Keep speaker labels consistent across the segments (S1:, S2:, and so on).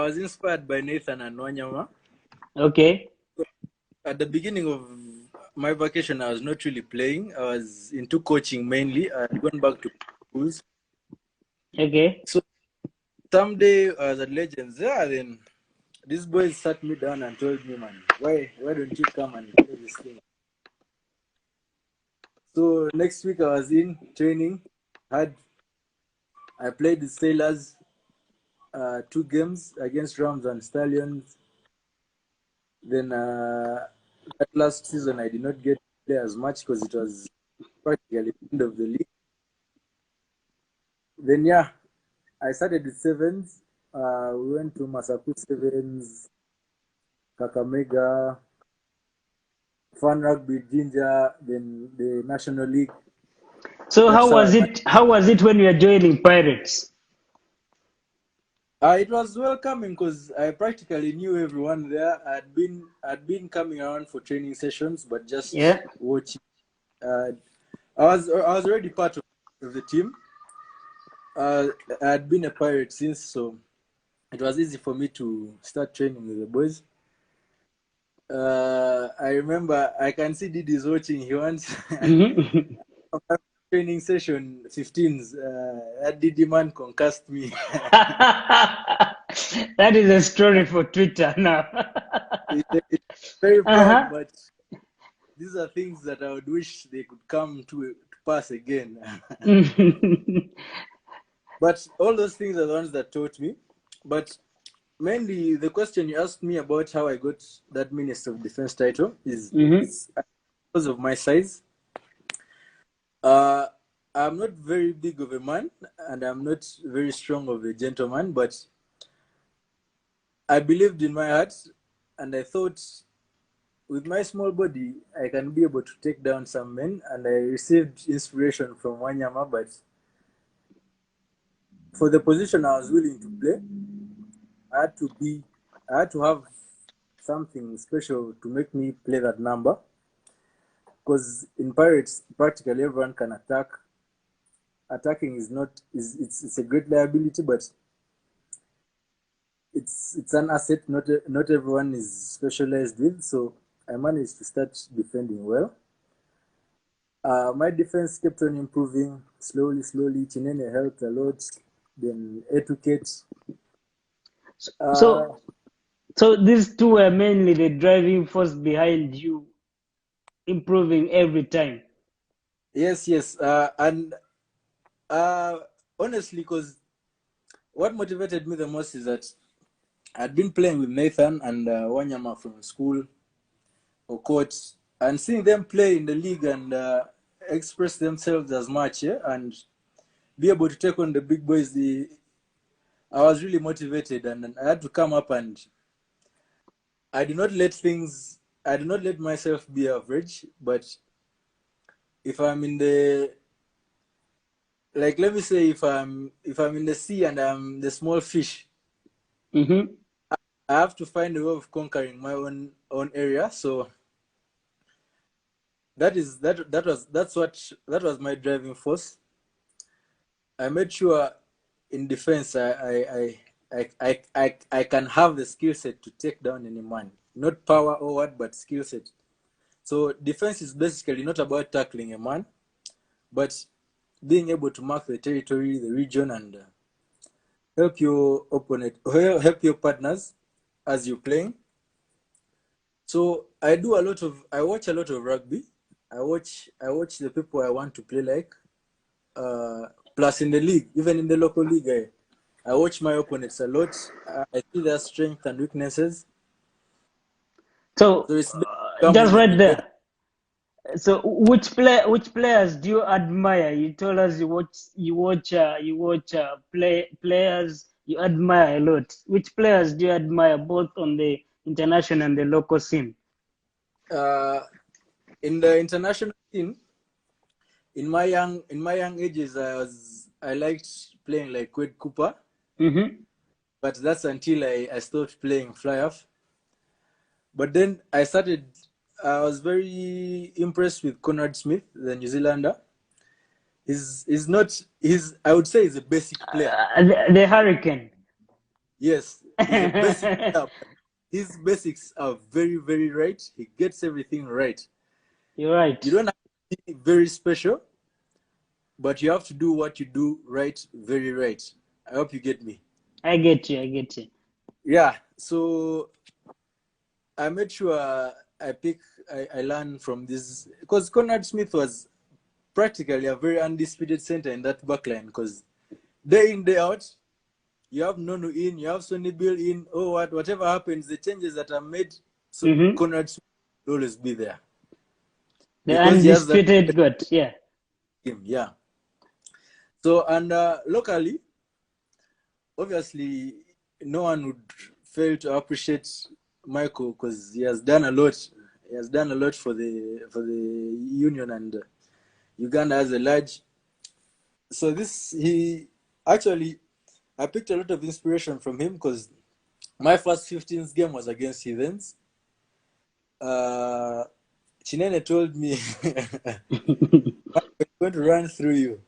S1: was inspired by Nathan and Wanyama.
S2: Okay.
S1: At the beginning of my vacation, I was not really playing. I was into coaching mainly. I had gone back to schools.
S2: Okay.
S1: So someday I was at Legends. Yeah, then these boys sat me down and told me, man, why don't you come and play this thing? So next week I was in training. I played the Sailors 2 games against Rams and Stallions. Then that last season I did not get to play as much because it was practically the end of the league. Then yeah, I started with sevens. We went to Masaku Sevens, Kakamega, Fun Rugby, Ginger, then the National League.
S2: So
S1: That's
S2: how
S1: how I
S2: was
S1: managed.
S2: it? How was it when you were joining Pirates?
S1: It was welcoming because I practically knew everyone there. I'd been coming around for training sessions, but just
S2: Yeah.
S1: watching. I was already part of the team. I had been a pirate since, so it was easy for me to start training with the boys. I remember I can see Didi's watching. He wants
S2: Mhm.
S1: training session 15s. That Didi man concussed me.
S2: That is a story for Twitter now.
S1: It's very proud,
S2: Uh-huh.
S1: but these are things that I would wish they could come to pass again. But all those things are the ones that taught me. But mainly, the question you asked me about how I got that Minister of Defense title is
S2: Mhm.
S1: it's because of my size. Uh, I'm not very big of a man, and I'm not very strong of a gentleman, but I believed in my heart, and I thought with my small body, I can be able to take down some men, and I received inspiration from Wanyama, but for the position I was willing to play, I had to be, I had to have something special to make me play that number. Because in Pirates, practically everyone can attack. Attacking is not is it's a great liability, but it's an asset. Not everyone is specialized with. So I managed to start defending well. My defense kept on improving slowly, slowly. Chinene helped a lot. Then Etiquette. Uh,
S2: So, so these two were mainly the driving force behind you improving every time.
S1: yes, yes. And uh, honestly, because what motivated me the most is that I'd been playing with Nathan and Wanyama from school or coach, and seeing them play in the league and express themselves as much, yeah, and be able to take on the big boys. I was really motivated, and I had to come up, and I did not let things. I did not let myself be average, but if I'm in the like, let me say, if I'm in the sea and I'm the small fish,
S2: Mm-hmm.
S1: I have to find a way of conquering my own area. So that was my driving force. I made sure in defense I can have the skill set to take down any man. Not power or what, but skill set. So defense is basically not about tackling a man, but being able to mark the territory, the region, and help your opponent, help your partners as you're playing. So I watch a lot of rugby. I watch the people I want to play like. Plus in the league, even in the local league, I watch my opponents a lot. I see their strengths and weaknesses.
S2: So,
S1: So it's
S2: just
S1: becoming an
S2: right
S1: event.
S2: there. So, which players do you admire? You told us you watch players you admire a lot. Which players do you admire both on the international and the local scene?
S1: Uh, in the international scene, in my young ages, I liked playing like Quade Cooper,
S2: Mm-hmm.
S1: but that's until I stopped playing fly off. But then I was very impressed with Conrad Smith, the New Zealander. He's not, I would say he's a basic player.
S2: The Hurricane.
S1: Yes, he's a basic player. His basics are very, very right. He gets everything right.
S2: You're right.
S1: You don't have to be very special, but you have to do what you do right, very right. I hope you get me.
S2: I get you. I get you.
S1: Yeah. So I made sure I learn from this because Conrad Smith was practically a very undisputed center in that backline because day in, day out, you have Nonu in, you have Sonny Bill in, whatever happens, the changes that are made, so
S2: Mm-hmm.
S1: Conrad Smith will always be there
S2: The
S1: because he has that
S2: undisputed GOAT. Yeah.
S1: game. Yeah. So, and locally, obviously, no one would fail to appreciate Michael because he has done a lot. He has done a lot for the union and Uganda as a large. So I picked a lot of inspiration from him because my first 15th game was against Heathens. Chinene told me, I'm going to run through you.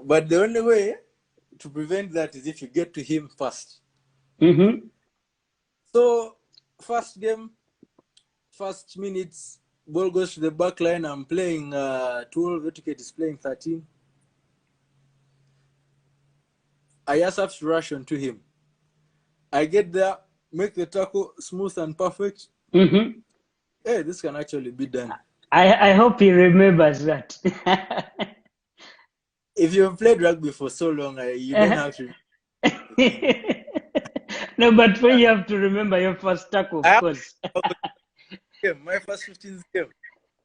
S1: But the only way to prevent that is if you get to him first.
S2: Mm-hmm.
S1: So, first game, first minutes, ball goes to the back line. I'm playing 12, Etiquette is playing 13. I just have to rush onto him. I get there, make the tackle smooth and perfect.
S2: Mm-hmm.
S1: Hey, this can actually be done.
S2: I hope he remembers that.
S1: If you've played rugby for so long, you don't have to.
S2: No, but for you have to remember your first tackle,
S1: I
S2: of
S1: have
S2: course.
S1: my first 15th game.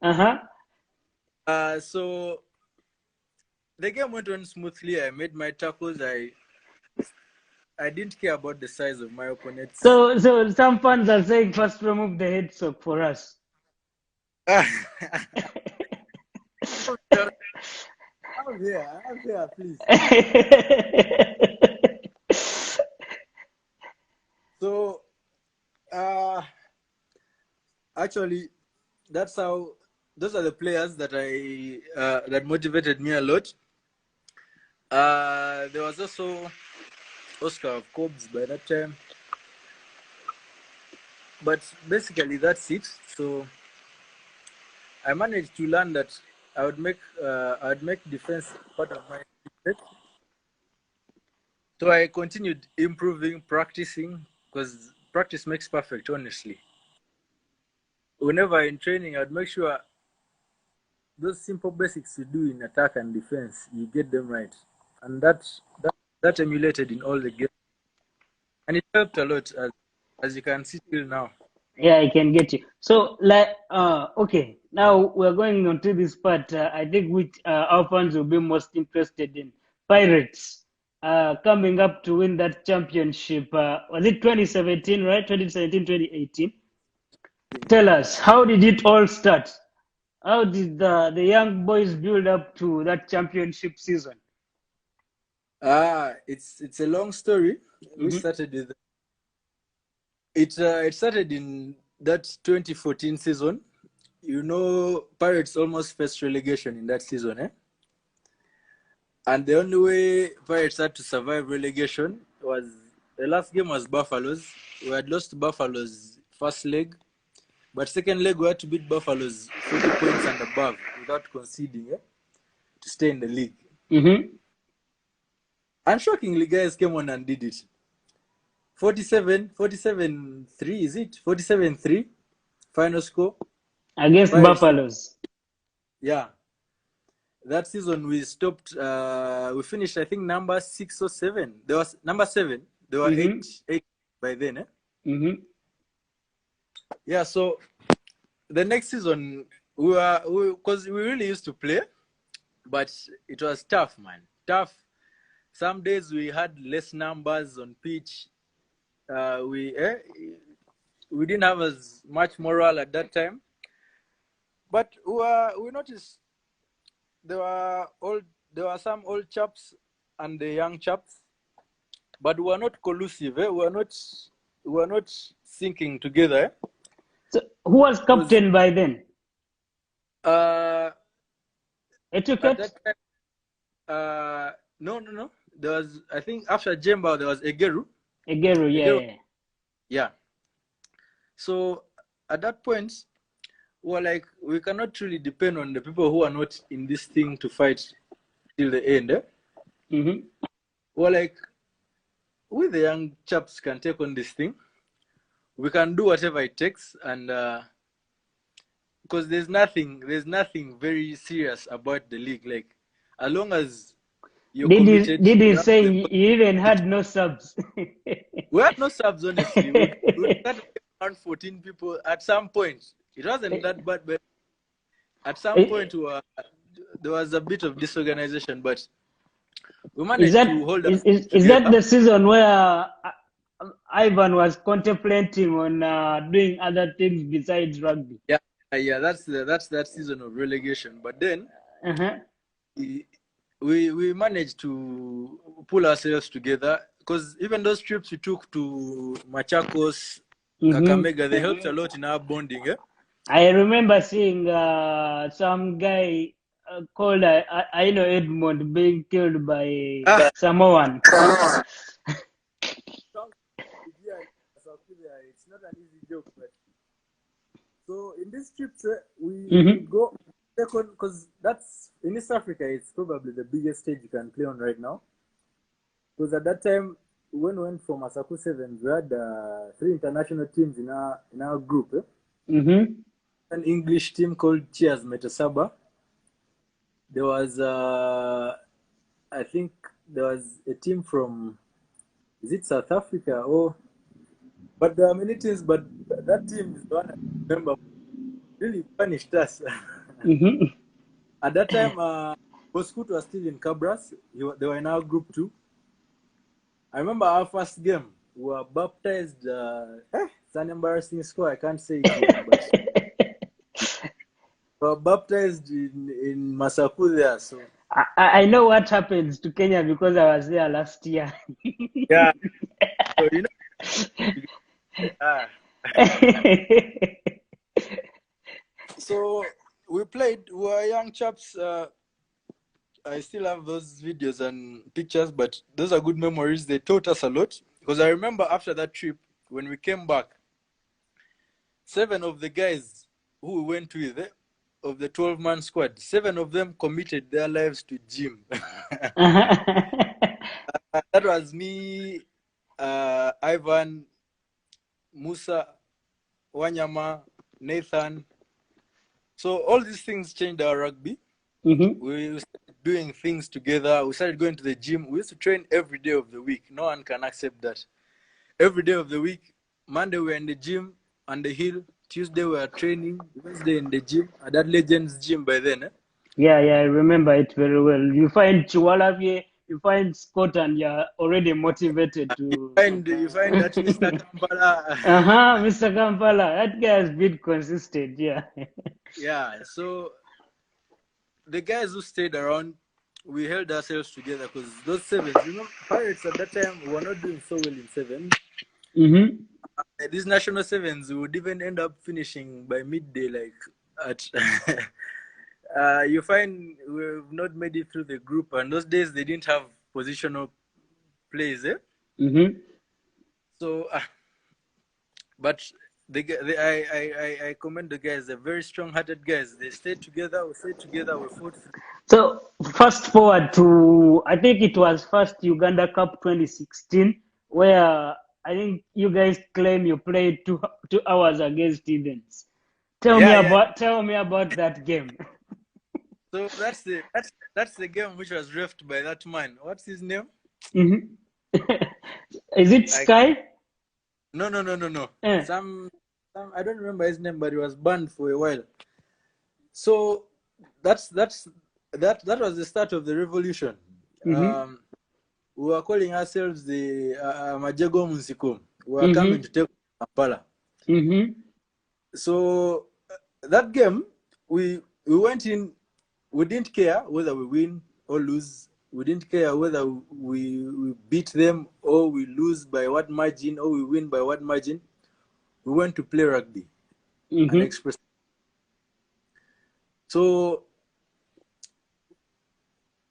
S2: Uh-huh.
S1: So the game went on smoothly. I made my tackles. I didn't care about the size of my opponents.
S2: So some fans are saying first remove the head soap for us.
S1: I'm here, please. So, actually, those are the players that that motivated me a lot. There was also Oscar of Cobbs by that time, but basically that's it. So I managed to learn that I would make defense part of my set. So I continued improving, practicing, because practice makes perfect, honestly. Whenever in training, I'd make sure those simple basics you do in attack and defense, you get them right. And that emulated in all the games. And it helped a lot, as you can see till now.
S2: Yeah, I can get you. So, like, okay, now we're going on to this part. I think which our fans will be most interested in. Pirates coming up to win that championship. Was it 2017, right? 2017, 2018. Tell us, how did it all start? How did the young boys build up to that championship season?
S1: It's a long story. We
S2: Mm-hmm.
S1: started with it started in that 2014 season. You know, Pirates almost faced relegation in that season, eh? And the only way Pirates had to survive relegation was the last game was Buffaloes. We had lost to Buffaloes first leg, but second leg we had to beat Buffaloes 40 points and above without conceding, eh? To stay in the league.
S2: Mm-hmm.
S1: And shockingly, guys came on and did it. 47-3, is it? 47-3, final score.
S2: Against
S1: Pirates.
S2: Buffaloes.
S1: Yeah. That season we stopped, we finished, I think, number 6 or 7. There was number 7. There were
S2: Mm-hmm.
S1: eight by then, eh?
S2: Mm-hmm.
S1: Yeah, so the next season, because we really used to play, but it was tough, man. Tough. Some days we had less numbers on pitch. We didn't have as much morale at that time. But we noticed there were some old chaps and the young chaps, but we were not collusive. Eh? We were not syncing together. Eh?
S2: So, who was captain by then?
S1: At
S2: Etiquette?
S1: that time, no. there was, I think after Jemba there was Egeru.
S2: Egeru, yeah.
S1: Yeah. So at that point, we're like, we cannot really depend on the people who are not in this thing to fight till the end. We're like, we the young chaps can take on this thing. We can do whatever it takes, and because there's nothing very serious about the league. Like, as long as you're committed,
S2: Did he
S1: you have
S2: say
S1: the
S2: you even had no subs?
S1: we had no subs, honestly. We started around 14 people at some point. It wasn't that bad, but at some point there was a bit of disorganization, but we managed to hold us
S2: is
S1: together.
S2: that the season where Ivan was contemplating on doing other things besides rugby?
S1: Yeah, that's that season of relegation. But then we managed to pull ourselves together, because even those trips we took to Machakos, Kakamega, they helped a lot in our bonding.
S2: I remember seeing some guy called I know Edmond being killed by Samoan.
S1: It's not an easy joke, but so in these trips we go second, because that's in East Africa. It's probably the biggest stage you can play on right now. Because at that time, when we went for Masaku Sevens, we had 3 international teams in our group. An English team called Cheers Metasaba. There was I think there was a team from, is it South Africa or? But there are many teams, but that team is the one I remember really punished us. At that time, Boskut was still in Cabras. They were in our group too. I remember our first game, we were baptized. It's an embarrassing score. I can't say it here, but we were baptized in Masaku there. So
S2: I know what happens to Kenya because I was there last year.
S1: Yeah. So, you know. So we played. We were young chaps. I still have those videos and pictures, but those are good memories. They taught us a lot. Because I remember after that trip, when we came back, 7 of the guys who we went with, of the 12-man squad, 7 of them committed their lives to gym. That was me, Ivan, Musa, Wanyama, Nathan. So all these things changed our rugby. We started doing things together. We started going to the gym. We used to train every day of the week. No one can accept that. Every day of the week. Monday we were in the gym on the hill. Tuesday we were training. Wednesday in the gym. At that Legends gym by then.
S2: Yeah, I remember it very well. You find Chiwalavi, you find Scott, and you're already motivated to.
S1: You find that Mr. Kampala.
S2: Mr. Kampala. That guy has been consistent, yeah.
S1: Yeah, so the guys who stayed around, we held ourselves together, because those 7s, Pirates at that time were not doing so well in 7. These national 7s would even end up finishing by midday, like at. You find we've not made it through the group, and those days they didn't have positional plays, So, but I commend the guys. They're very strong-hearted guys. They stayed together. We stayed together. We fought through.
S2: So fast forward to, I think it was first Uganda Cup 2016, where I think you guys claim you played 2 hours against Evans. Tell me about that game.
S1: So that's the game which was refed by that man. What's his name?
S2: Is it Sky?
S1: No. Some I don't remember his name, but he was banned for a while. So that was the start of the revolution. We were calling ourselves the Majego Munsikum. We were coming to take Kampala. So that game, we went in. We didn't care whether we win or lose. We didn't care whether we beat them or we lose by what margin or we win by what margin. We went to play rugby and express. So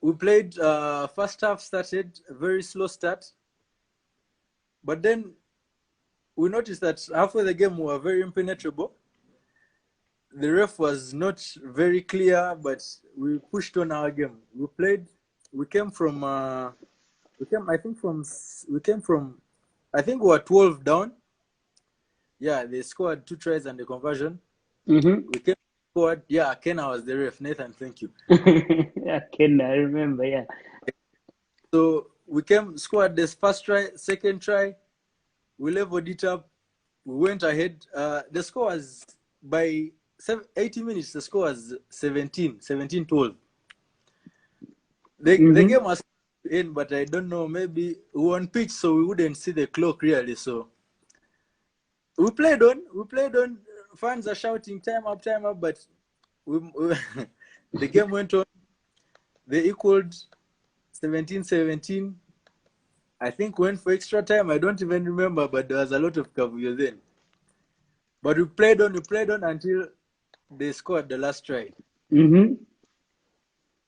S1: we played. First half started a very slow start, but then we noticed that halfway the game we were very impenetrable. The ref was not very clear, but we pushed on our game. We played. We came from. We came. I think from. We came from. I think we were 12 down. Yeah, they scored 2 tries and a conversion.
S2: Mm-hmm.
S1: We came forward. Yeah, Kenna was the ref. Nathan, thank you.
S2: Yeah, Ken, I remember. Yeah.
S1: So we scored this first try, second try. We leveled it up. We went ahead. The score was by 80 minutes. The score was 17-12. The game was in, but I don't know. Maybe we were on pitch, so we wouldn't see the clock really. So we played on. Fans are shouting time up, but the game went on. They equaled 17-17. I think went for extra time. I don't even remember, but there was a lot of Kavuyo then. But we played on until they scored the last try.
S2: Mm-hmm.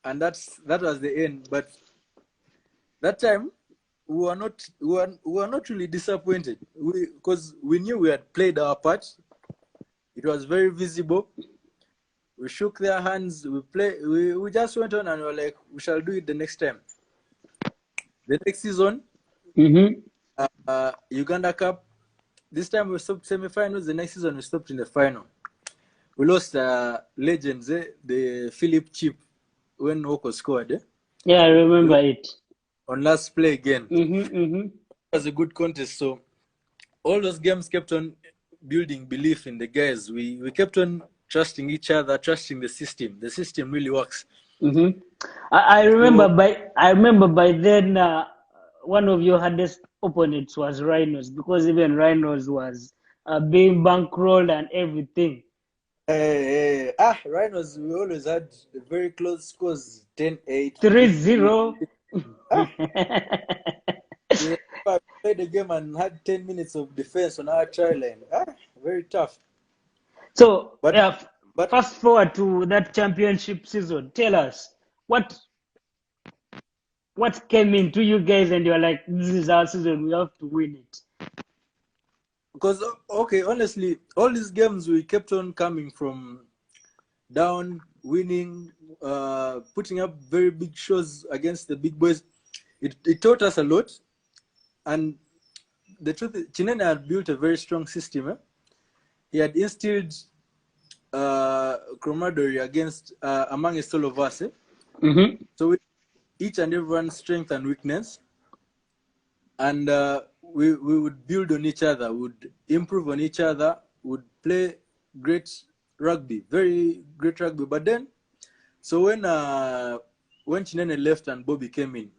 S1: And that was the end. But that time we were not really disappointed. Because we knew we had played our part. It was very visible. We shook their hands. We just went on and we were like, we shall do it the next time. The next season, Uganda Cup. This time we stopped semi-finals. The next season we stopped in the final. We lost legends, the Philip Chip when Woko scored.
S2: Yeah, I remember it.
S1: On last play again.
S2: It
S1: was a good contest. So all those games kept on building belief in the guys. We kept on trusting each other, trusting the system. The system really works.
S2: I remember by then one of your hardest opponents was Rhinos, because even Rhinos was being bankrolled and everything.
S1: Rhinos, we always had very close scores, 10-8.
S2: 3-0.
S1: We played the game and had 10 minutes of defense on our try line. Very tough.
S2: So, but fast forward to that championship season. Tell us what came into you guys, and you're like, this is our season. We have to win it.
S1: Because honestly, all these games we kept on coming from down, winning, putting up very big shows against the big boys. It taught us a lot, and the truth is, Chinene had built a very strong system. He had instilled camaraderie amongst all of us. So each and everyone's strength and weakness, and we would build on each other, would improve on each other, would play great rugby, very great rugby. But then, so when Chinene left and Bobby came in,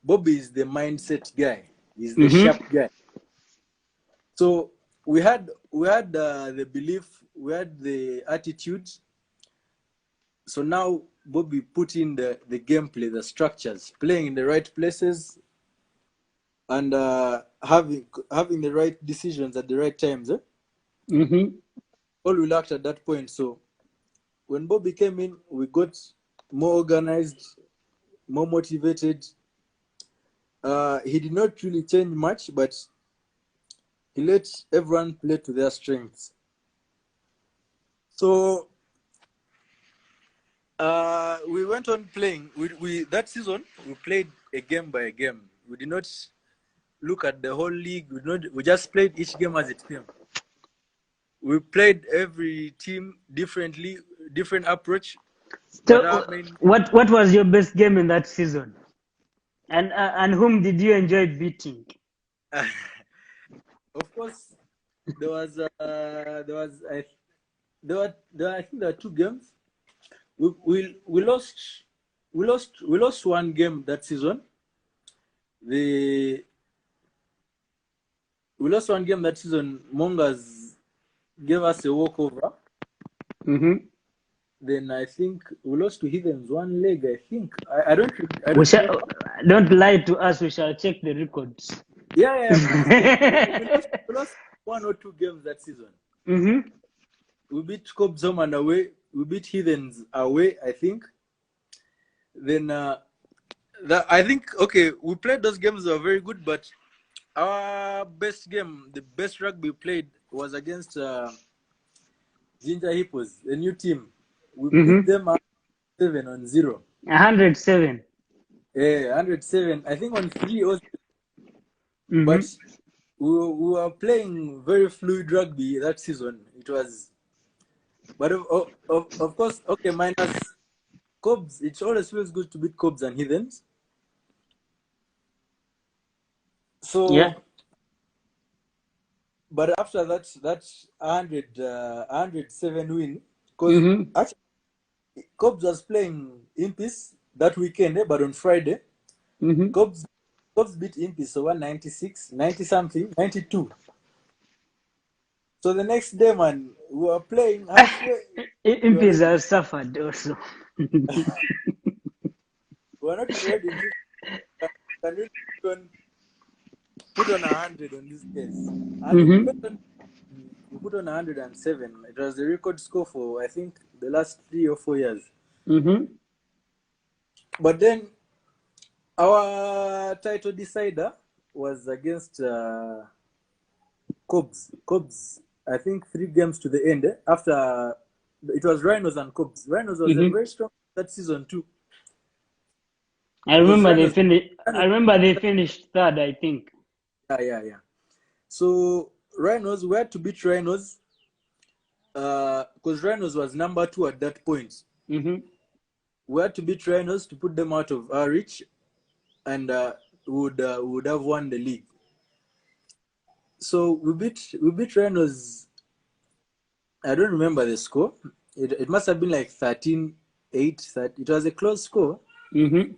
S1: Bobby is the mindset guy. He's the sharp guy. So we had the belief, we had the attitude. So now Bobby put in the gameplay, the structures, playing in the right places, and having the right decisions at the right times. All we lacked at that point. So when Bobby came in, we got more organized, more motivated. He did not really change much, but he let everyone play to their strengths. So we went on playing. We that season we played a game by a game. We did not look at the whole league. We just played each game as it came. We played every team differently, different approach.
S2: So, what was your best game in that season? And whom did you enjoy beating?
S1: Of course, I think there were 2 games. We lost one game that season. We lost one game that season. Mongas gave us a walkover. Then I think we lost to Heathens one leg. I think I don't.
S2: Don't lie to us. We shall check the records.
S1: Yeah. we lost 1 or 2 games that season. We beat Cobzom and away. We beat Heathens away, I think. Then I think okay, we played those games that were very good, but our best game, the best rugby we played was against Ginger Hippos, a new team. We beat them 7-0.
S2: 107.
S1: Yeah, 107. I think on 3 or
S2: Mm-hmm.
S1: but we were playing very fluid rugby that season. It was, but of course, okay, minus Cobs. It always feels good to beat Cobs and Heathens.
S2: Yeah.
S1: So, but after that 107 win, because
S2: Mm-hmm.
S1: actually Cobs was playing Impis that weekend, but on Friday,
S2: Mm-hmm.
S1: Cobs beat Impis, so 196, 90 something, 92. So the next day, man, we were playing halfway. We were
S2: Impis
S1: ready.
S2: has suffered also.
S1: We were not ready. Can really put on 100 on this case. And
S2: Mm-hmm.
S1: we put on 107. It was the record score for, I think, the last 3 or 4 years.
S2: Mm-hmm.
S1: But then our title decider was against Cobs. Cobs, I think 3 games to the end. After it was Rhinos and Cobs. Rhinos was a
S2: Mm-hmm.
S1: very strong that season too.
S2: I
S1: Because
S2: remember they
S1: Rhinos,
S2: finished. I remember they finished third, I think.
S1: yeah. So Rhinos, we had to beat Rhinos because Rhinos was number 2 at that point.
S2: Mm-hmm.
S1: We had to beat Rhinos to put them out of our reach, and would have won the league. So we beat Rhinos. I don't remember the score. It must have been like 13-8. It was a close score.
S2: Mm-hmm.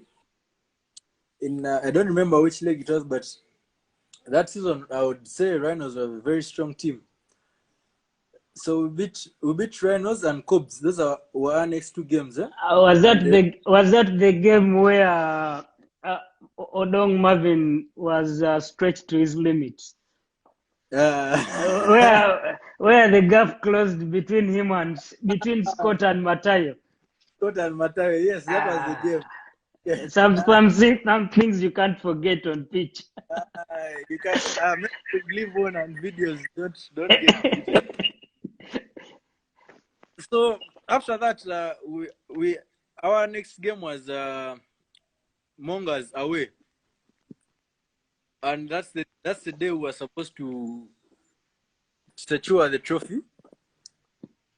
S1: I don't remember which league it was, but that season I would say Rhinos were a very strong team. So we beat Rhinos and Cobs. Those were our next 2 games, eh?
S2: Was
S1: And
S2: that the game where Odong Marvin was stretched to his limits? Where the gap closed between between Scott and Matayo.
S1: Scott and Matayo, yes, that was the
S2: Ah,
S1: game. Yeah.
S2: some things you can't forget on pitch.
S1: You can leave one and videos don't get deleted. So after that, we our next game was Mongas away, and that's the day we were supposed to secure the trophy.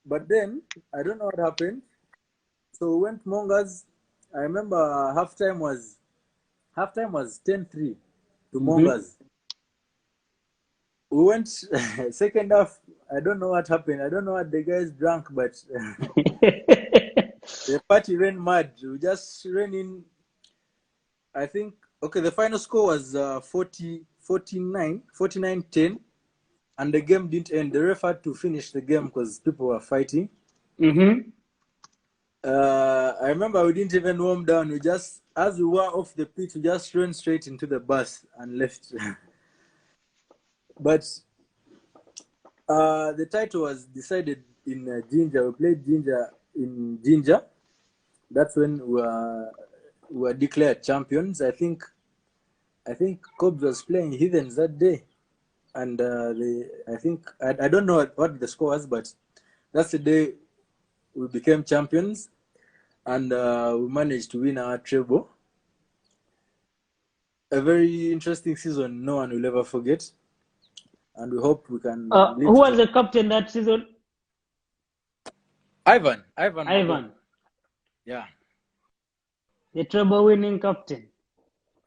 S1: But then I don't know what happened. So we went Mongas. I remember halftime was 10-3 to
S2: Mhm.
S1: Mongas. We went second half. I don't know what happened. I don't know what the guys drank, but the party ran mad. We just ran in. I think, okay, the final score was 49-10, and the game didn't end. The ref had to finish the game because people were fighting.
S2: Mhm.
S1: I remember we didn't even warm down. We just, as we were off the pitch, we just ran straight into the bus and left. But the title was decided in Ginger. We played Ginger in Ginger. That's when we were declared champions. I think Cobs was playing Heathens that day, and I don't know what the score was, but that's the day we became champions, and we managed to win our treble. A very interesting season, no one will ever forget, and we hope we can
S2: Who
S1: live
S2: was
S1: to.
S2: the captain that season?
S1: Ivan Mabo.
S2: Ivan,
S1: Yeah,
S2: the treble-winning captain.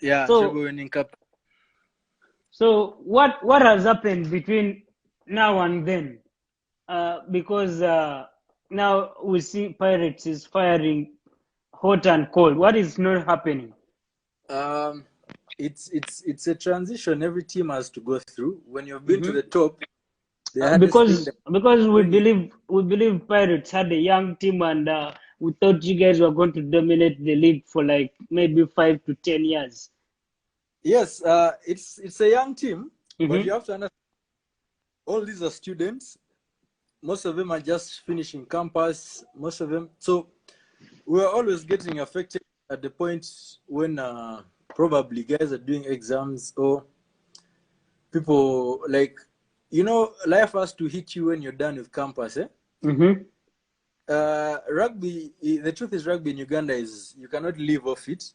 S1: treble
S2: So,
S1: winning cup.
S2: what has happened between now and then? Because now we see Pirates is firing hot and cold. What is not happening?
S1: Um, it's a transition every team has to go through. When you've been to
S2: Mhm.
S1: the top, the hardest thing that
S2: Because
S1: bring it.
S2: we believe Pirates had a young team, and we thought you guys were going to dominate the league for like maybe 5 to 10 years.
S1: Yes, it's a young team, but you
S2: Mm-hmm.
S1: have to understand all these are students. Most of them are just finishing campus. Most of them, so we're always getting affected at the point when probably guys are doing exams, or people like, life has to hit you when you're done with campus.
S2: Mm-hmm.
S1: Rugby, the truth is, rugby in Uganda is you cannot live off it,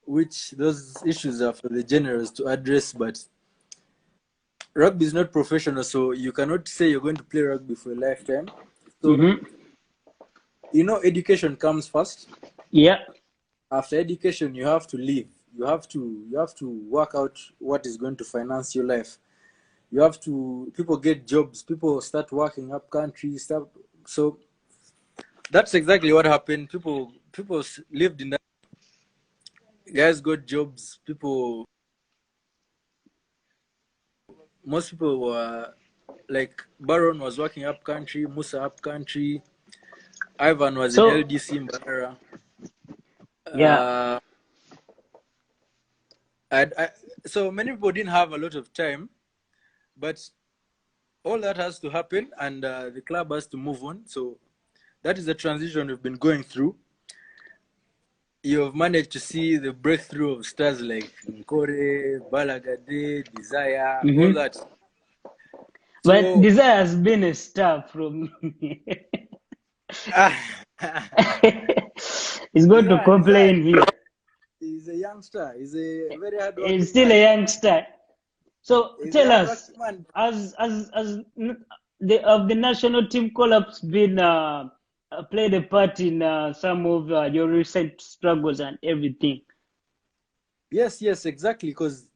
S1: which those issues are for the generals to address. But rugby is not professional, so you cannot say you're going to play rugby for a lifetime. So,
S2: Mm-hmm.
S1: education comes first.
S2: Yeah.
S1: After education, you have to live. You have to work out what is going to finance your life. People get jobs, people start working up country stuff. So that's exactly what happened. People lived in that. Guys got jobs. Most people were like, Baron was working up country, Musa up country, Ivan was in
S2: So
S1: LDC Mbarara.
S2: yeah.
S1: Uh, so many people didn't have a lot of time, but all that has to happen, and the club has to move on. So that is the transition we've been going through. You've managed to see the breakthrough of stars like Nkore, Balagade, Desire, all
S2: Mm-hmm.
S1: that.
S2: But
S1: So
S2: Desire has been a star from. He's going to
S1: yeah, Desire
S2: complain here.
S1: is a youngster. He's a very
S2: He's
S1: hardworking
S2: still
S1: man.
S2: a youngster. So
S1: He's a
S2: tell us,
S1: hardworking man.
S2: as the national team collapse been played a part in some of your recent struggles and everything.
S1: Yes, exactly. Because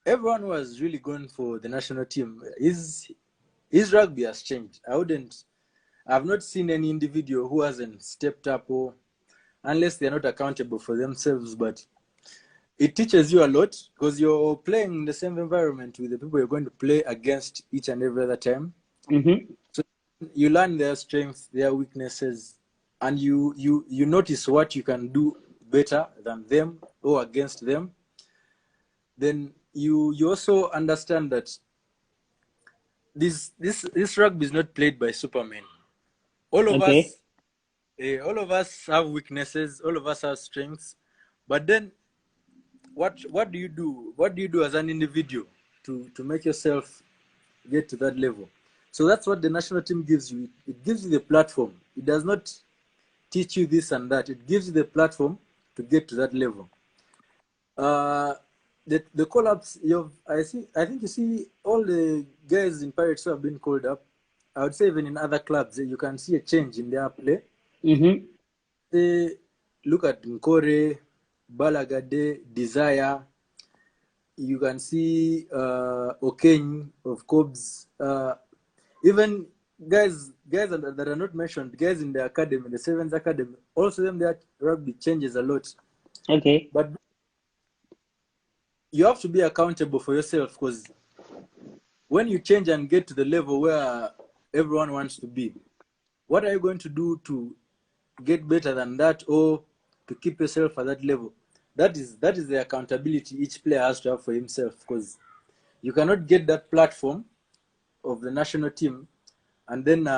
S1: everyone was really going for the national team. His rugby has changed. I've not seen any individual who hasn't stepped up, or unless they're not accountable for themselves. But it teaches you a lot, because you're playing in the same environment with the people you're going to play against each and every other time.
S2: Mm-hmm.
S1: So you learn their strengths, their weaknesses, and you notice what you can do better than them or against them. Then you also understand that this rugby is not played by supermen. All of
S2: Okay.
S1: us, all of us have weaknesses. All of us have strengths. But then, what do you do? What do you do as an individual to make yourself get to that level? So that's what the national team gives you. It gives you the platform. It does not teach you this and that. It gives you the platform to get to that level. Uh, the collapse. I think you see all the guys in Pirates who have been called up. I would say even in other clubs, you can see a change in their play.
S2: Mm-hmm.
S1: They look at Nkore, Balagade, Desire. You can see Okeny of Cobs. Even guys that are not mentioned, guys in the academy, the Sevens Academy, also them their rugby changes a lot.
S2: Okay.
S1: But you have to be accountable for yourself, because when you change and get to the level where everyone wants to be, what are you going to do to get better than that, or to keep yourself at that level? That is the accountability each player has to have for himself, because you cannot get that platform of the national team and then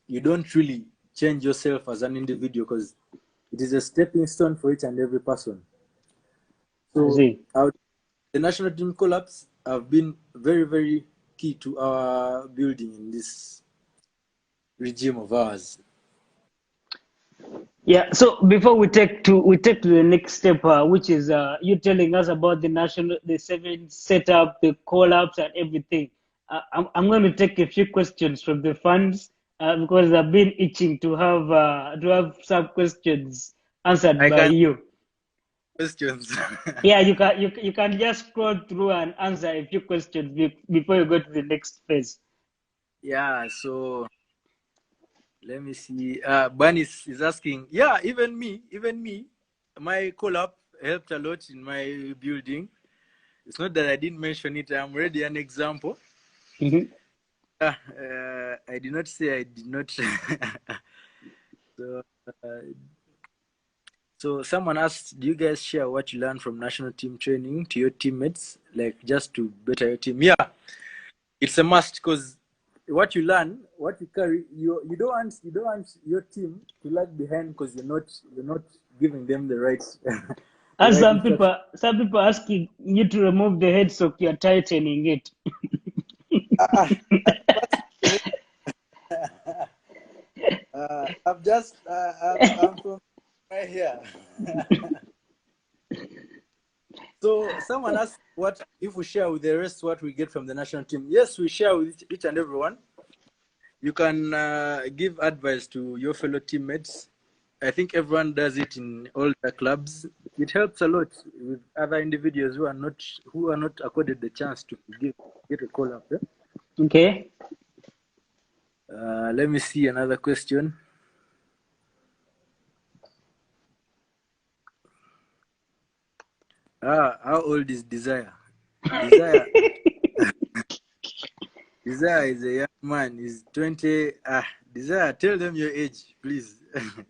S1: you don't really change yourself as an individual, because it is a stepping stone for each and every person.
S2: I
S1: So
S2: see.
S1: the national team collapse have been very, very key to our building in this regime of ours.
S2: Yeah. So before we take to the next step, which is you telling us about the seven setup, the collapse, and everything. I'm going to take a few questions from the fans because I've been itching to have some questions answered
S1: I
S2: by
S1: can
S2: you.
S1: questions.
S2: Yeah, you can just scroll through and answer a few questions before you go to the next phase.
S1: Yeah, so let me see. Banis is asking, yeah, even me, my collab helped a lot in my building. It's not that I didn't mention it. I'm already an example.
S2: Mhm.
S1: I did not say I did not. so, so someone asked, do you guys share what you learned from national team training to your teammates, like just to better your team? Yeah, it's a must, because what you learn, what you carry, you don't want your team to lag behind because you're not giving them the right the
S2: As
S1: right instruction.
S2: some people asking you to remove the headsock, you're tightening it.
S1: Ah, first, I'm just I'm from right here. So someone asked what if we share with the rest what we get from the national team. Yes, we share with each and everyone. You can give advice to your fellow teammates. I think everyone does it in all the clubs. It helps a lot with other individuals who are not accorded the chance to get a call up. Yeah?
S2: Okay.
S1: Let me see another question. How old is Desire? Desire Desire is a young man. He's 20. Desire, tell them your age, please.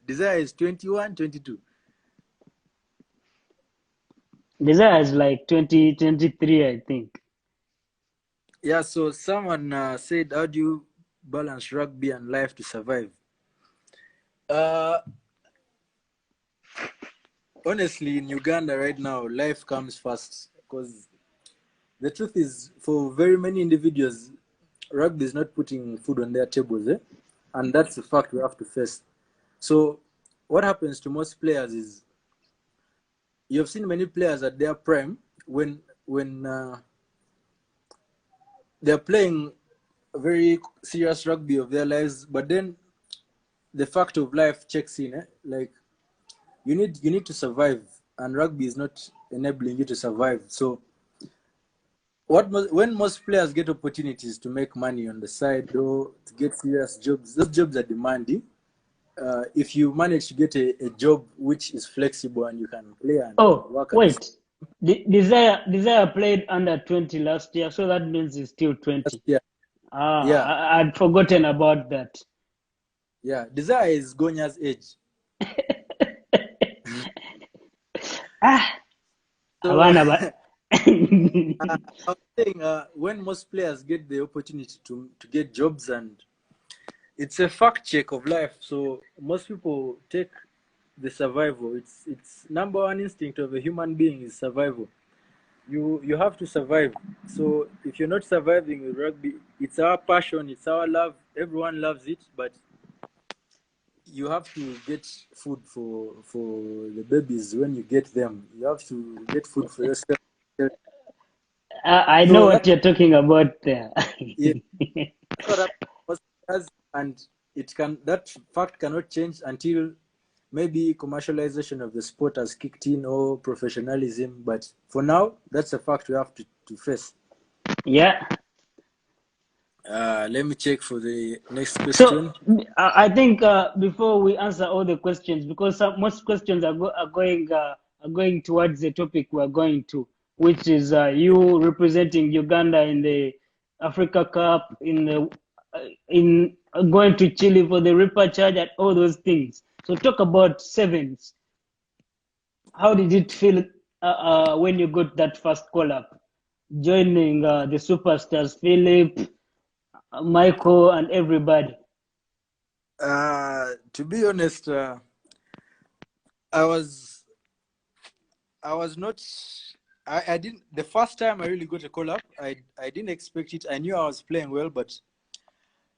S1: Desire is 21, 22.
S2: Desire is like 2023, I think.
S1: Yeah, so someone said, how do you balance rugby and life to survive? Honestly, in Uganda right now, life comes first because the truth is, for very many individuals, rugby is not putting food on their tables, and that's a fact we have to face. So, what happens to most players is you have seen many players at their prime when they're playing a very serious rugby of their lives, but then the fact of life checks in. Like you need to survive, and rugby is not enabling you to survive. So when most players get opportunities to make money on the side or to get serious jobs, those jobs are demanding. If you manage to get a job which is flexible and you can play and
S2: Oh,
S1: work at the
S2: wait. Desire played under 20 last year, so that means he's still 20.
S1: yeah, yeah,
S2: I'd forgotten about that.
S1: yeah. Desire is Gonya's age.
S2: Ah,
S1: So
S2: Havana, but
S1: I was saying when most players get the opportunity to get jobs, and it's a fact check of life. So most people take the survival. It's number one instinct of a human being is survival. You have to survive. So if you're not surviving with rugby, it's our passion, it's our love. Everyone loves it, but you have to get food for the babies when you get them. You have to get food for yourself.
S2: I know
S1: So
S2: what
S1: that
S2: you're talking about there.
S1: yeah, that's what happens does, and that fact cannot change until maybe commercialization of the sport has kicked in or professionalism. But for now, that's a fact we have to face.
S2: Yeah.
S1: Let me check for the next
S2: So
S1: question.
S2: I think before we answer all the questions, because most questions are going towards the topic we're going to, which is you representing Uganda in the Africa Cup, in going to Chile for the repechage and all those things. So talk about sevens. How did it feel when you got that first call up, joining the superstars, Philip, Michael, and everybody?
S1: To be honest, I was I was not. I didn't. The first time I really got a call up, I didn't expect it. I knew I was playing well, but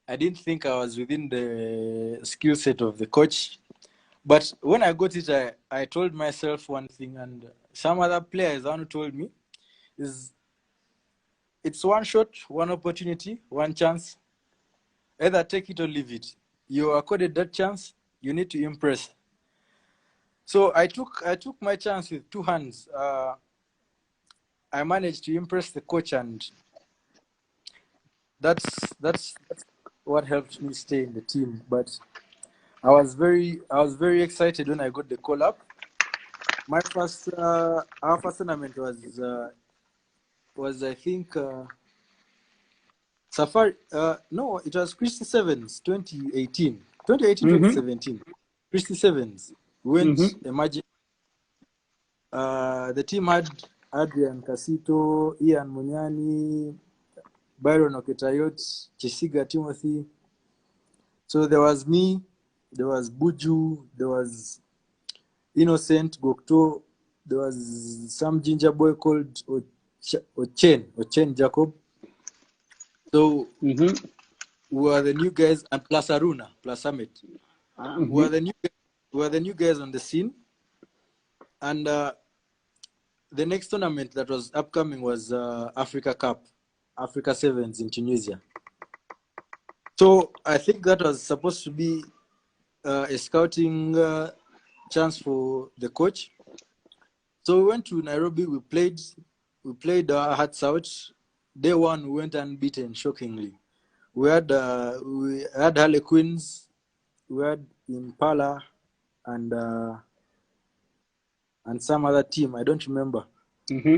S1: I didn't think I was within the skill set of the coach. But when I got it, I told myself one thing, and some other players who told me is it's one shot, one opportunity, one chance. Either take it or leave it. You are accorded that chance. You need to impress. So I took my chance with two hands. I managed to impress the coach, and that's what helped me stay in the team. But I was very excited when I got the call up. Our first tournament was I think Safari. No, it was Christy Sevens 2018, 2018,
S2: Mm-hmm.
S1: 2017. Christy Sevens went
S2: Mm-hmm.
S1: emerging. The team had Adrian Casito, Ian Munyani, Byron Oketayot, Chisiga Timothy. So there was me, there was Buju, there was Innocent, Gokto. There was some ginger boy called Ochen Jacob. So we were the new guys, and plus Aruna, plus Amit. We were the new guys on the scene. And the next tournament that was upcoming was Africa Cup, Africa Sevens in Tunisia. So I think that was supposed to be a scouting chance for the coach. So we went to Nairobi. We played our hearts out. Day one, we went unbeaten, shockingly. We had Harlequins, we had Impala, and some other team. I don't remember.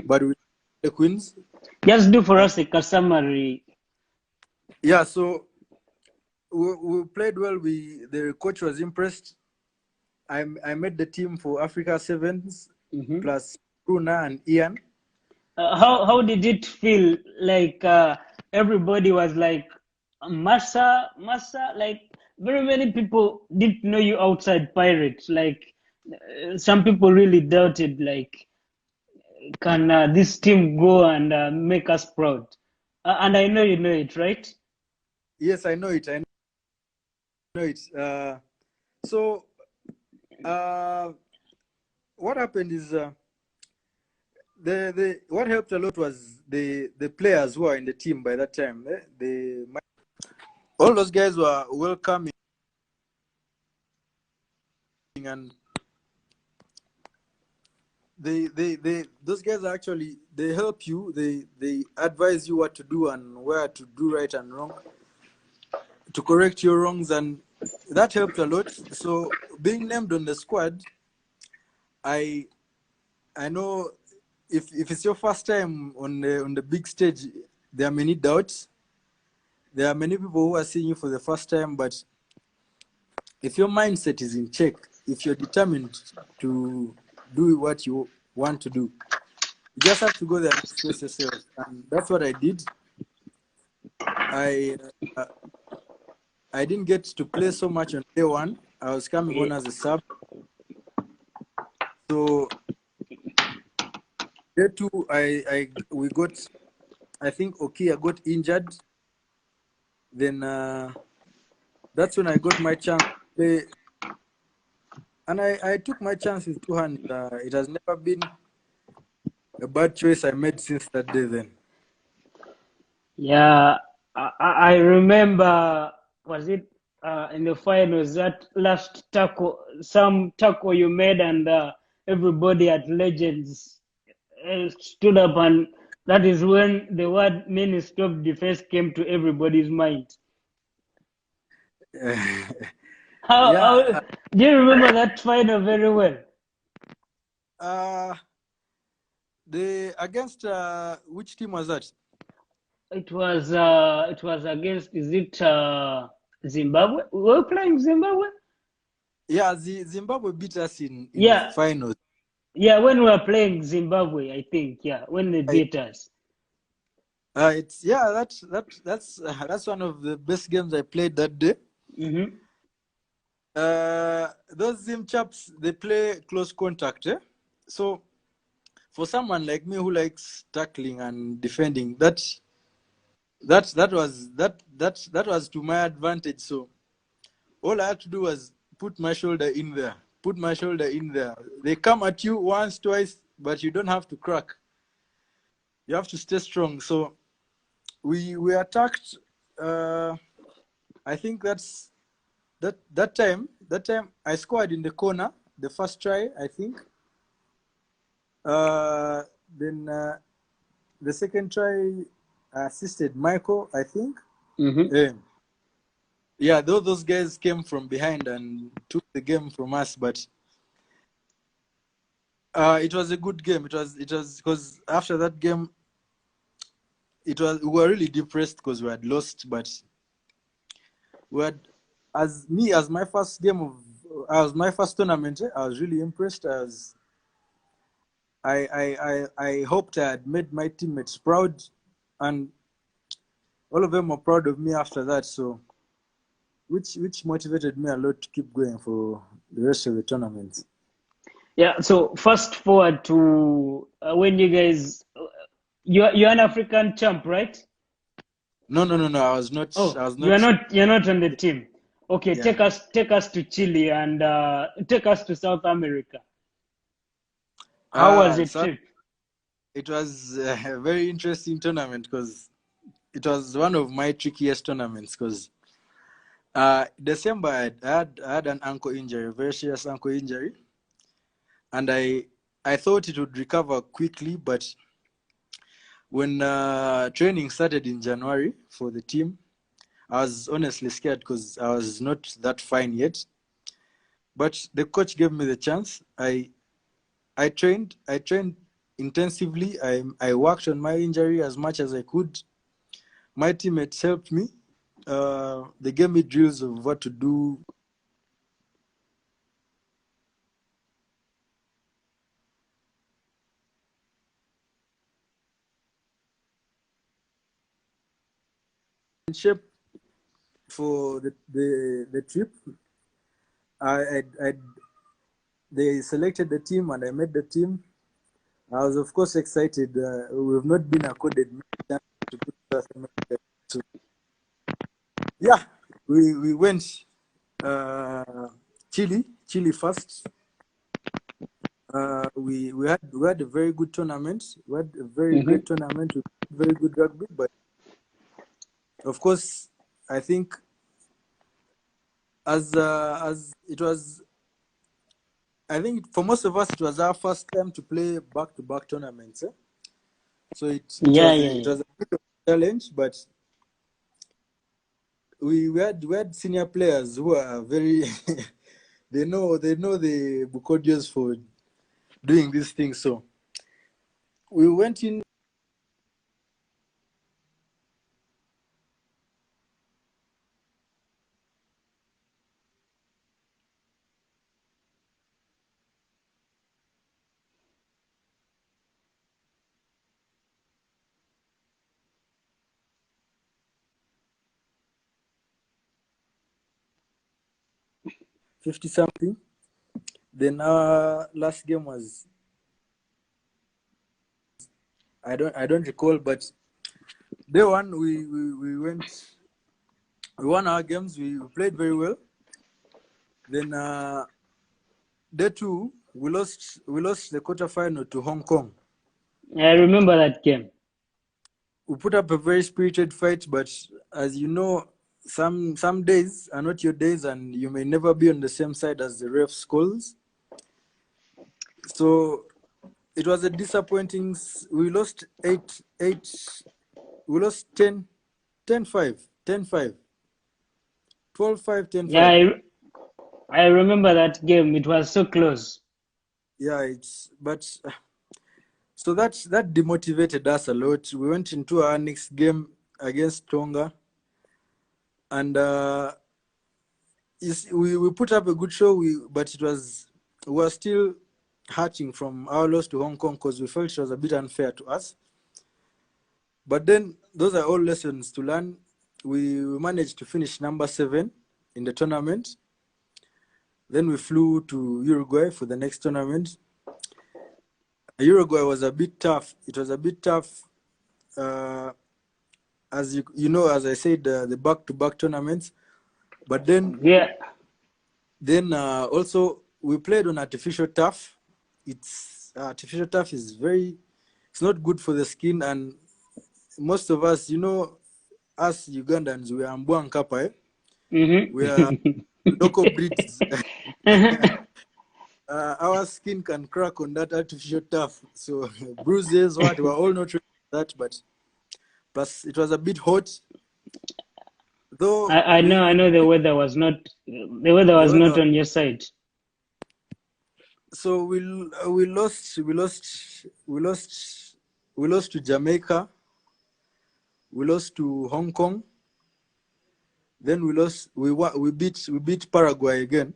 S1: But we had the Queens.
S2: Just do for us a summary.
S1: Yeah, so we played well. The coach was impressed. I made the team for Africa Sevens plus Bruna and Ian.
S2: How did it feel? Like everybody was like Massa, like very many people didn't know you outside Pirates. Like some people really doubted, like, can this team go and make us proud? And I know you know it, right?
S1: Yes, I know it. I know it. So what happened is what helped a lot was the players who are in the team by that time. All those guys were welcoming, and those guys are actually, they help you. They advise you what to do and where to do right and wrong, to correct your wrongs, and that helped a lot. So being named on the squad, I know if it's your first time on the big stage, there are many doubts. There are many people who are seeing you for the first time, but if your mindset is in check, if you're determined to do what you want to do, you just have to go there and express yourself. And that's what I did. I didn't get to play so much on day one. I was coming on as a sub. So day two, I think Okia got injured. Then that's when I got my chance to play. And I took my chance with two hands. It has never been a bad choice I made since that day then.
S2: Yeah, I remember, was it in the finals, that last tackle, some tackle you made, and everybody at Legends stood up, and that is when the word Ministry of Defense came to everybody's mind. How do you remember that final very well?
S1: Against which team was that?
S2: It was against, is it Zimbabwe? We were playing Zimbabwe?
S1: Yeah, Zimbabwe beat us in
S2: Yeah.
S1: the finals.
S2: Yeah, when we were playing Zimbabwe, I think. Yeah, when they beat us.
S1: That's one of the best games I played that day. Those Zim chaps, they play close contact. So for someone like me who likes tackling and defending, that was to my advantage. So all I had to do was put my shoulder in there. They come at you once, twice, but you don't have to crack. You have to stay strong. So we attacked. I think that time I scored in the corner, the first try, I think. Then the second try, I assisted Michael, I think. Yeah, those guys came from behind and took the game from us, but it was a good game. It was because after that game, we were really depressed because we had lost, but as my first tournament, I was really impressed. I hoped I had made my teammates proud, and all of them were proud of me after that. So, which motivated me a lot to keep going for the rest of the tournaments.
S2: Yeah. So fast forward to when you guys, you're an African champ, right?
S1: No. I was not.
S2: Oh,
S1: I was not.
S2: you're not on the team. Okay,
S1: Yeah.
S2: take us to Chile and take us to South America. How was the
S1: So
S2: trip?
S1: it was a very interesting tournament because it was one of my trickiest tournaments because December I had an ankle injury, a very serious ankle injury, and I thought it would recover quickly, but when training started in January for the team, I was honestly scared because I was not that fine yet. But the coach gave me the chance. I trained intensively. I worked on my injury as much as I could. My teammates helped me. They gave me drills of what to do. In shape for the trip. I they selected the team and I made the team. I was of course excited. We've not been accorded many chances to go to South America. So yeah, we went Chile first. We had a very good tournament. We had a very
S2: Hmm.
S1: great tournament with very good rugby, but of course, I think as it was, I think for most of us it was our first time to play back-to-back tournaments. So
S2: Yeah, yeah,
S1: it
S2: yeah.
S1: was a bit of a challenge, but we had senior players who are very they know the Bucodios for doing these things. So we went in 50 something. Then our last game was I don't recall, but day one we won our games. We played very well. Then day two we lost the quarterfinal to Hong Kong.
S2: I remember that game.
S1: We put up a very spirited fight, but as you know, some days are not your days, and you may never be on the same side as the refs calls. So it was a disappointing. We lost 8-8. We lost 10-5, 10-5, 12-5,
S2: Yeah,
S1: 10-5.
S2: I remember that game. It was so close.
S1: Yeah, so that demotivated us a lot. We went into our next game against Tonga, and we put up a good show. But we were still hurting from our loss to Hong Kong because we felt it was a bit unfair to us. But then those are all lessons to learn. We managed to finish number 7 in the tournament. Then we flew to Uruguay for the next tournament. Uruguay was a bit tough. It was a bit tough, as you know, as I said, the back-to-back tournaments. But
S2: Yeah.
S1: then also we played on artificial turf. Artificial turf it's not good for the skin, and most of us, us Ugandans, we are Mbwankapa. We are
S2: Mm-hmm.
S1: local breeds. Our skin can crack on that artificial turf. So bruises, we're all not ready for that, but plus it was a bit hot. Though
S2: I know the weather
S1: the
S2: was not
S1: weather,
S2: on your side.
S1: so we lost to Jamaica, we lost to Hong Kong, then we beat Paraguay again.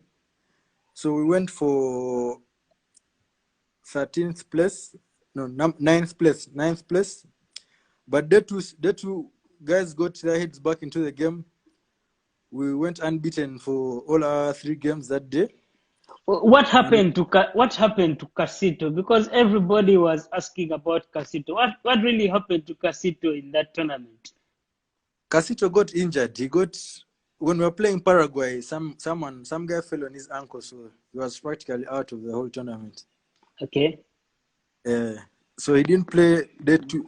S1: So we went for 13th place, no, ninth place. But the two guys got their heads back into the game. We went unbeaten for all our 3 games that day.
S2: What happened to Casito? Because everybody was asking about Casito. What really happened to Casito in that tournament?
S1: Casito got injured. He got, when we were playing Paraguay, some guy fell on his ankle, so he was practically out of the whole tournament.
S2: Okay.
S1: So he didn't play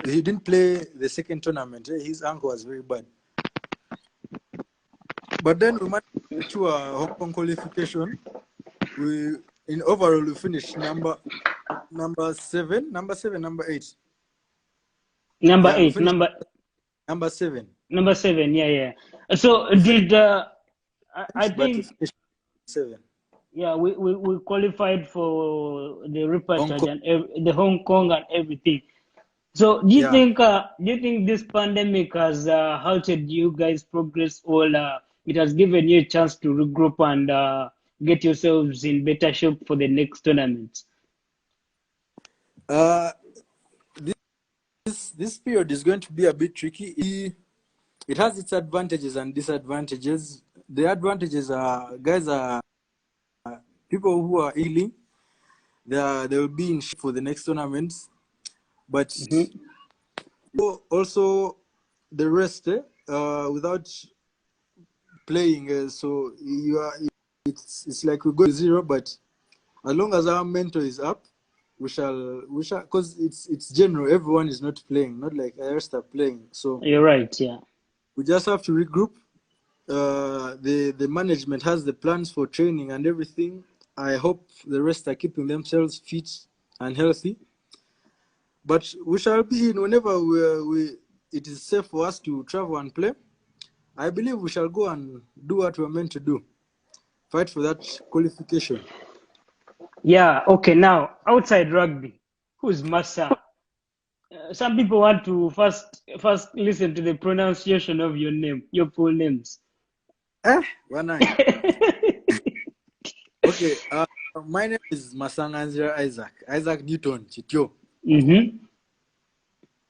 S1: he didn't play the second tournament. His ankle was very bad. But then we managed to a Hong Kong qualification. In overall we finished number 7, number 8.
S2: Number
S1: Yeah,
S2: 8,
S1: number 7.
S2: Number 7, yeah. So did I think
S1: 7.
S2: Yeah, we qualified for the repatriage
S1: Kong.
S2: and the Hong Kong and everything. So do you think this pandemic has halted you guys' progress, or it has given you a chance to regroup and get yourselves in better shape for the next tournament?
S1: This period is going to be a bit tricky. It has its advantages and disadvantages. The advantages are guys are people who are healing. They will be in shape for the next tournaments. But also the rest without playing, so it's like we go to 0. But as long as our mentor is up, we shall because it's general. Everyone is not playing, not like I rest are playing. So
S2: you're right. Yeah,
S1: we just have to regroup. The management has the plans for training and everything. I hope the rest are keeping themselves fit and healthy. But we shall be in whenever it is safe for us to travel and play. I believe we shall go and do what we're meant to do. Fight for that qualification.
S2: Yeah, okay. Now, outside rugby, who's Massa? Some people want to first listen to the pronunciation of your name, your full names.
S1: One eye. Okay, my name is Masanganzira Isaac Newton Chityo.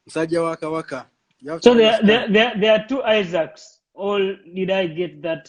S1: Msaja waka waka.
S2: So there are 2 Isaacs. Or did I get that?